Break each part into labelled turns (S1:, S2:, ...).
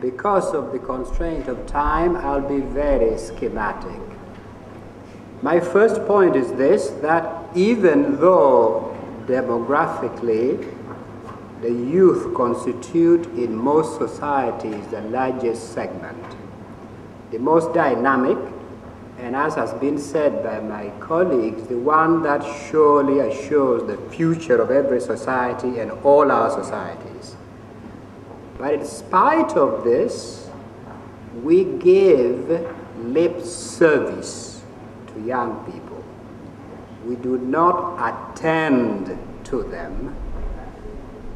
S1: because of the constraint of time, I'll be very schematic. My first point is this, that even though demographically the youth constitute in most societies the largest segment, the most dynamic, and as has been said by my colleagues, the one that surely assures the future of every society and all our societies. But in spite of this, we give lip service to young people. We do not attend to them.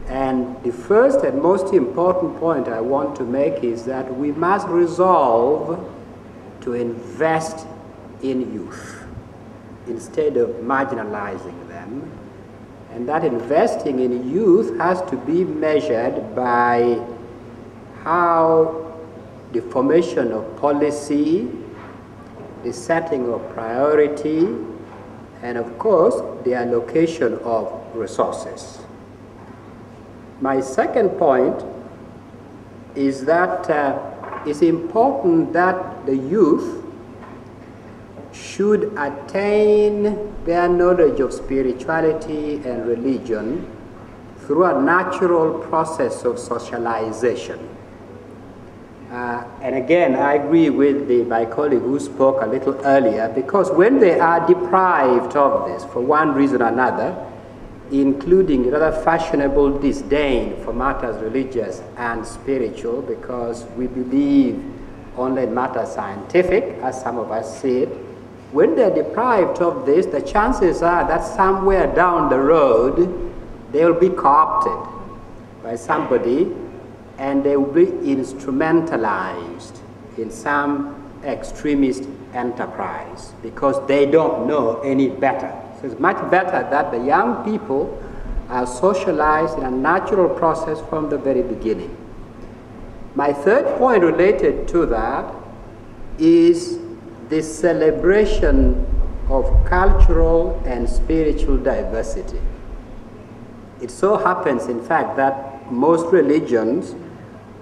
S1: And the first and most important point I want to make is that we must resolve to invest in youth instead of marginalizing them. And that investing in youth has to be measured by how the formation of policy, the setting of priority, and of course, the allocation of resources. My second point is that it's important that the youth should attain their knowledge of spirituality and religion through a natural process of socialization. And again, I agree with my colleague who spoke a little earlier, because when they are deprived of this for one reason or another, including rather fashionable disdain for matters religious and spiritual, because we believe only in matters scientific, as some of us see it, when they're deprived of this, the chances are that somewhere down the road, they will be co-opted by somebody and they will be instrumentalized in some extremist enterprise because they don't know any better. So it's much better that the young people are socialized in a natural process from the very beginning. My third point related to that is the celebration of cultural and spiritual diversity. It so happens, in fact, that most religions,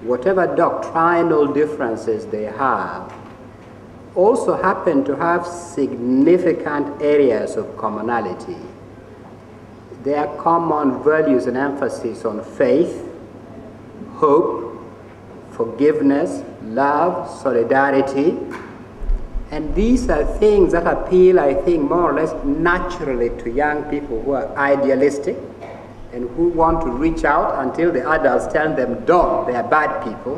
S1: whatever doctrinal differences they have, also happen to have significant areas of commonality. There are common values and emphasis on faith, hope, forgiveness, love, solidarity. And these are things that appeal, I think, more or less naturally to young people who are idealistic and who want to reach out until the adults tell them, don't, they are bad people.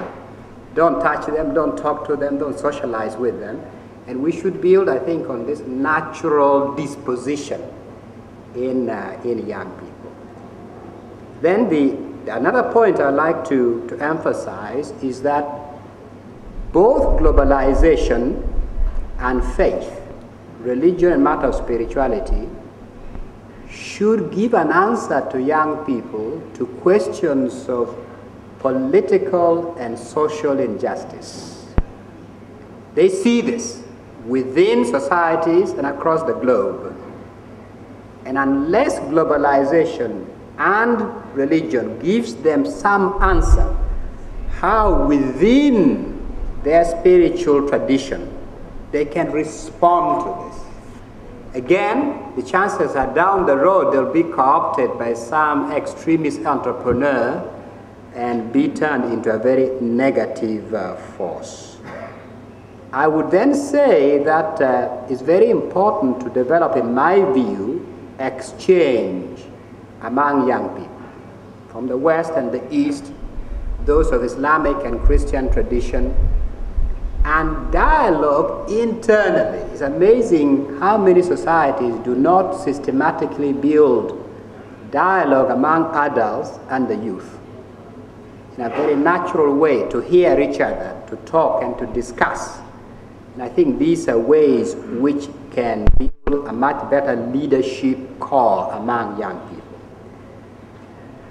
S1: Don't touch them, don't talk to them, don't socialize with them. And we should build, I think, on this natural disposition in young people. Then another point I'd like to emphasize is that both globalization and faith, religion and matter of spirituality, should give an answer to young people to questions of political and social injustice. They see this within societies and across the globe. And unless globalization and religion gives them some answer how within their spiritual tradition they can respond to this, again, the chances are down the road they'll be co-opted by some extremist entrepreneur and be turned into a very negative force. I would then say that it's very important to develop, in my view, exchange among young people from the West and the East, those of Islamic and Christian tradition, and dialogue internally. It's amazing how many societies do not systematically build dialogue among adults and the youth in a very natural way, to hear each other, to talk and to discuss. And I think these are ways which can build a much better leadership core among young people.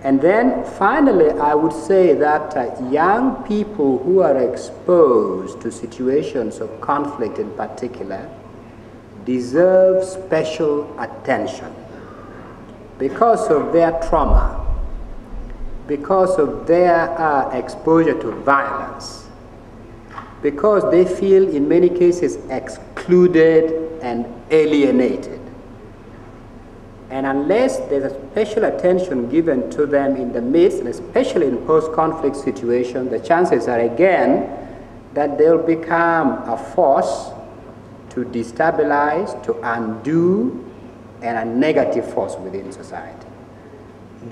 S1: And then finally, I would say that young people who are exposed to situations of conflict in particular deserve special attention because of their trauma, because of their exposure to violence, because they feel in many cases excluded and alienated. And unless there's a special attention given to them in the midst, and especially in post-conflict situations, the chances are again that they'll become a force to destabilize, to undo, and a negative force within society.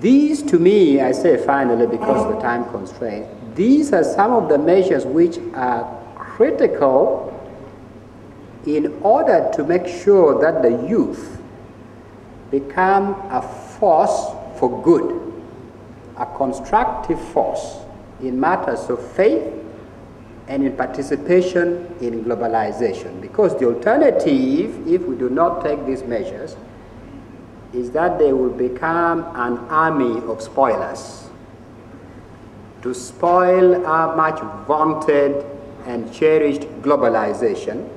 S1: These, to me, I say finally because of the time constraint, these are some of the measures which are critical in order to make sure that the youth become a force for good, a constructive force in matters of faith and in participation in globalization. Because the alternative, if we do not take these measures, is that they will become an army of spoilers to spoil our much vaunted and cherished globalization,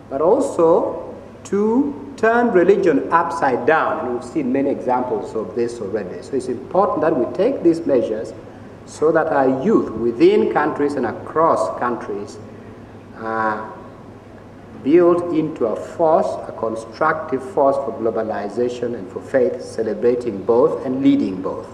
S1: but also to turn religion upside down. And we've seen many examples of this already. So it's important that we take these measures so that our youth within countries and across countries are built into a force, a constructive force for globalization and for faith, celebrating both and leading both.